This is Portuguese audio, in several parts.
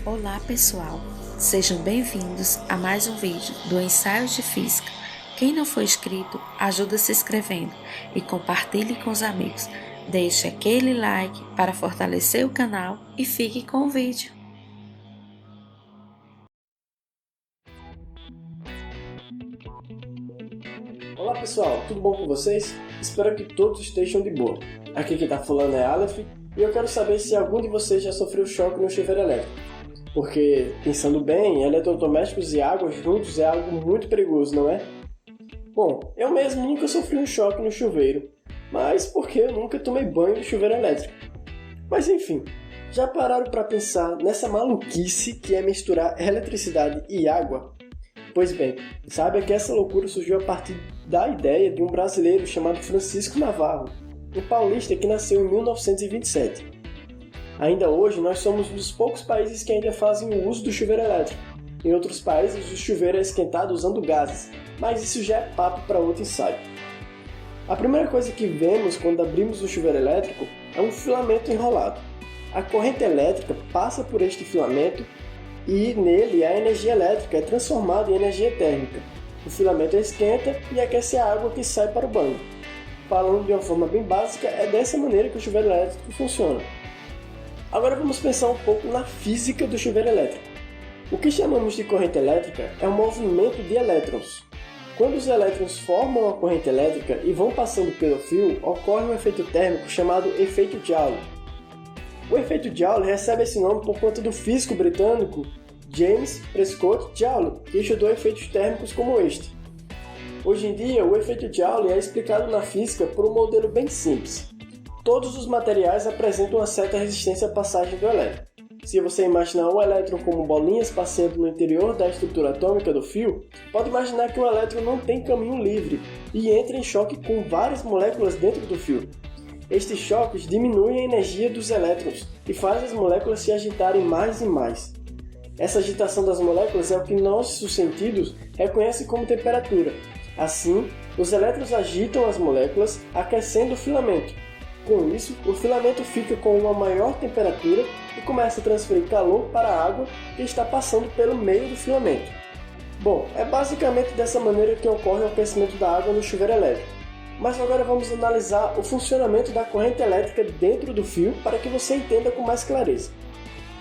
Olá pessoal, sejam bem-vindos a mais um vídeo do Ensaios de Física. Quem não for inscrito, ajuda se inscrevendo e compartilhe com os amigos. Deixe aquele like para fortalecer o canal e fique com o vídeo. Olá pessoal, tudo bom com vocês? Espero que todos estejam de boa. Aqui quem está falando é Aleph e eu quero saber se algum de vocês já sofreu choque no chuveiro elétrico. Porque, pensando bem, eletrodomésticos e água juntos é algo muito perigoso, não é? Bom, eu mesmo nunca sofri um choque no chuveiro, mas porque eu nunca tomei banho no chuveiro elétrico. Mas enfim, já pararam para pensar nessa maluquice que é misturar eletricidade e água? Pois bem, saiba que essa loucura surgiu a partir da ideia de um brasileiro chamado Francisco Navarro, um paulista que nasceu em 1927. Ainda hoje, nós somos um dos poucos países que ainda fazem o uso do chuveiro elétrico. Em outros países, o chuveiro é esquentado usando gases, mas isso já é papo para outro ensaio. A primeira coisa que vemos quando abrimos o chuveiro elétrico é um filamento enrolado. A corrente elétrica passa por este filamento e nele a energia elétrica é transformada em energia térmica. O filamento esquenta e aquece a água que sai para o banho. Falando de uma forma bem básica, é dessa maneira que o chuveiro elétrico funciona. Agora vamos pensar um pouco na física do chuveiro elétrico. O que chamamos de corrente elétrica é o movimento de elétrons. Quando os elétrons formam a corrente elétrica e vão passando pelo fio, ocorre um efeito térmico chamado efeito Joule. O efeito Joule recebe esse nome por conta do físico britânico James Prescott Joule, que estudou efeitos térmicos como este. Hoje em dia, o efeito Joule é explicado na física por um modelo bem simples. Todos os materiais apresentam uma certa resistência à passagem do elétron. Se você imaginar um elétron como bolinhas passeando no interior da estrutura atômica do fio, pode imaginar que o elétron não tem caminho livre e entra em choque com várias moléculas dentro do fio. Estes choques diminuem a energia dos elétrons e fazem as moléculas se agitarem mais e mais. Essa agitação das moléculas é o que nossos sentidos reconhecem como temperatura. Assim, os elétrons agitam as moléculas, aquecendo o filamento. Com isso, o filamento fica com uma maior temperatura e começa a transferir calor para a água que está passando pelo meio do filamento. Bom, é basicamente dessa maneira que ocorre o aquecimento da água no chuveiro elétrico. Mas agora vamos analisar o funcionamento da corrente elétrica dentro do fio para que você entenda com mais clareza.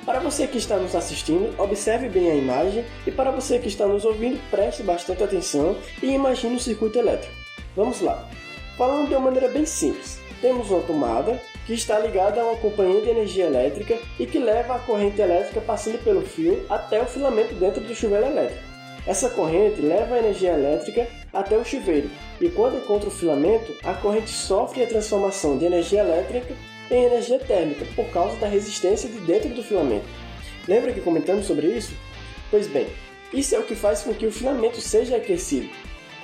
Para você que está nos assistindo, observe bem a imagem e para você que está nos ouvindo, preste bastante atenção e imagine o circuito elétrico. Vamos lá! Falando de uma maneira bem simples. Temos uma tomada que está ligada a uma companhia de energia elétrica e que leva a corrente elétrica passando pelo fio até o filamento dentro do chuveiro elétrico. Essa corrente leva a energia elétrica até o chuveiro e quando encontra o filamento, a corrente sofre a transformação de energia elétrica em energia térmica por causa da resistência de dentro do filamento. Lembra que comentamos sobre isso? Pois bem, isso é o que faz com que o filamento seja aquecido.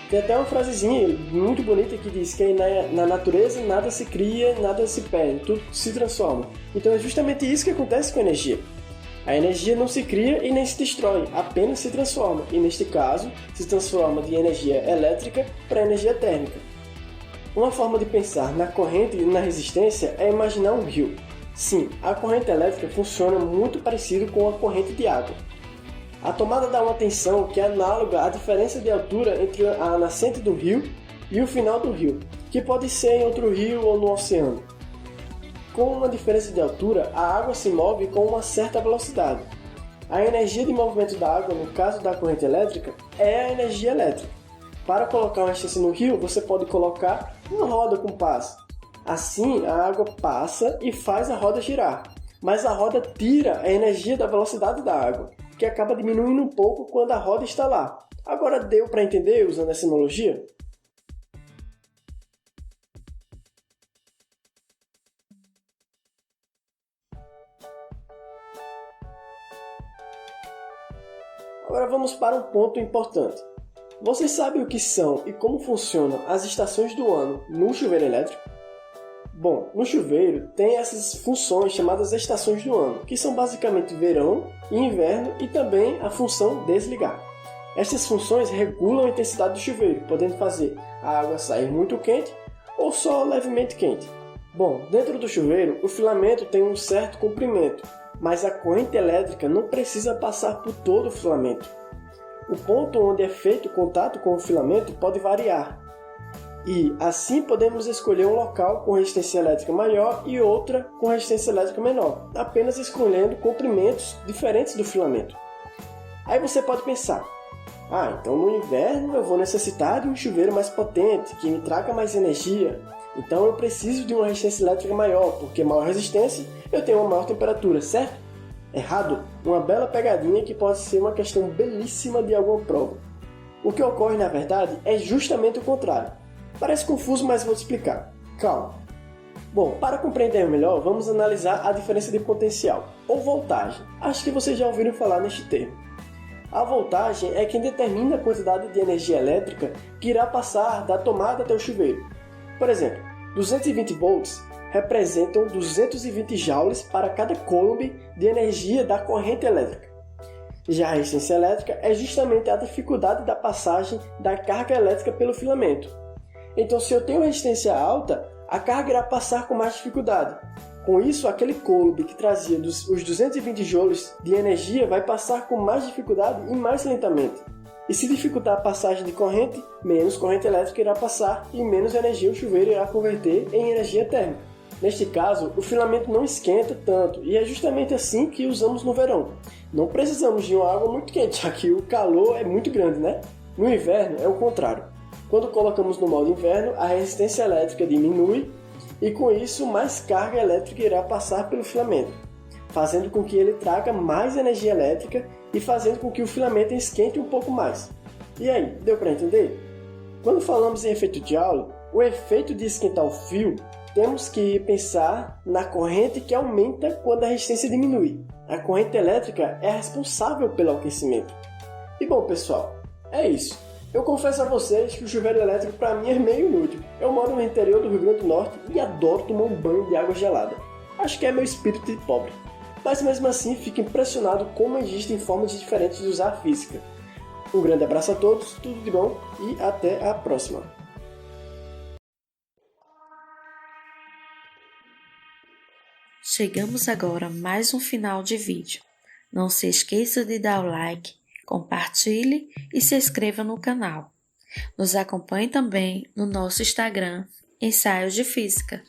Tem até uma frasezinha muito bonita que diz que na natureza nada se cria, nada se perde, tudo se transforma. Então é justamente isso que acontece com a energia. A energia não se cria e nem se destrói, apenas se transforma. E neste caso, se transforma de energia elétrica para energia térmica. Uma forma de pensar na corrente e na resistência é imaginar um rio. Sim, a corrente elétrica funciona muito parecido com a corrente de água. A tomada dá uma tensão que é análoga à diferença de altura entre a nascente do rio e o final do rio, que pode ser em outro rio ou no oceano. Com uma diferença de altura, a água se move com uma certa velocidade. A energia de movimento da água, no caso da corrente elétrica, é a energia elétrica. Para colocar uma estação no rio, você pode colocar uma roda com pás. Assim, a água passa e faz a roda girar, mas a roda tira a energia da velocidade da água, que acaba diminuindo um pouco quando a roda está lá. Agora deu para entender usando essa analogia? Agora vamos para um ponto importante. Vocês sabem o que são e como funcionam as estações do ano no chuveiro elétrico? Bom, no chuveiro tem essas funções chamadas estações do ano, que são basicamente verão e inverno e também a função desligar. Estas funções regulam a intensidade do chuveiro, podendo fazer a água sair muito quente ou só levemente quente. Bom, dentro do chuveiro, o filamento tem um certo comprimento mas a corrente elétrica não precisa passar por todo o filamento. O ponto onde é feito o contato com o filamento pode variar, e assim podemos escolher um local com resistência elétrica maior e outra com resistência elétrica menor, apenas escolhendo comprimentos diferentes do filamento. Aí você pode pensar, então no inverno eu vou necessitar de um chuveiro mais potente, que me traga mais energia, então eu preciso de uma resistência elétrica maior, porque maior resistência eu tenho uma maior temperatura, certo? Errado, uma bela pegadinha que pode ser uma questão belíssima de alguma prova. O que ocorre na verdade é justamente o contrário. Parece confuso, mas vou te explicar. Calma. Bom, para compreender melhor, vamos analisar a diferença de potencial, ou voltagem. Acho que vocês já ouviram falar neste termo. A voltagem é quem determina a quantidade de energia elétrica que irá passar da tomada até o chuveiro. Por exemplo, 220 volts representam 220 joules para cada coulomb de energia da corrente elétrica. Já a resistência elétrica é justamente a dificuldade da passagem da carga elétrica pelo filamento. Então, se eu tenho resistência alta, a carga irá passar com mais dificuldade. Com isso, aquele coulomb que trazia os 220 joules de energia vai passar com mais dificuldade e mais lentamente. E se dificultar a passagem de corrente, menos corrente elétrica irá passar e menos energia o chuveiro irá converter em energia térmica. Neste caso, o filamento não esquenta tanto e é justamente assim que usamos no verão. Não precisamos de uma água muito quente, já que o calor é muito grande, né? No inverno é o contrário. Quando colocamos no modo inverno, a resistência elétrica diminui e com isso mais carga elétrica irá passar pelo filamento, fazendo com que ele traga mais energia elétrica e fazendo com que o filamento esquente um pouco mais. E aí, deu para entender? Quando falamos em efeito Joule, o efeito de esquentar o fio, temos que pensar na corrente que aumenta quando a resistência diminui. A corrente elétrica é responsável pelo aquecimento. E bom, pessoal, é isso. Eu confesso a vocês que o chuveiro elétrico para mim é meio inútil. Eu moro no interior do Rio Grande do Norte e adoro tomar um banho de água gelada. Acho que é meu espírito de pobre. Mas mesmo assim fico impressionado como existem formas diferentes de usar a física. Um grande abraço a todos, tudo de bom e até a próxima. Chegamos agora a mais um final de vídeo. Não se esqueça de dar o like, compartilhe e se inscreva no canal. Nos acompanhe também no nosso Instagram, Ensaios de Física.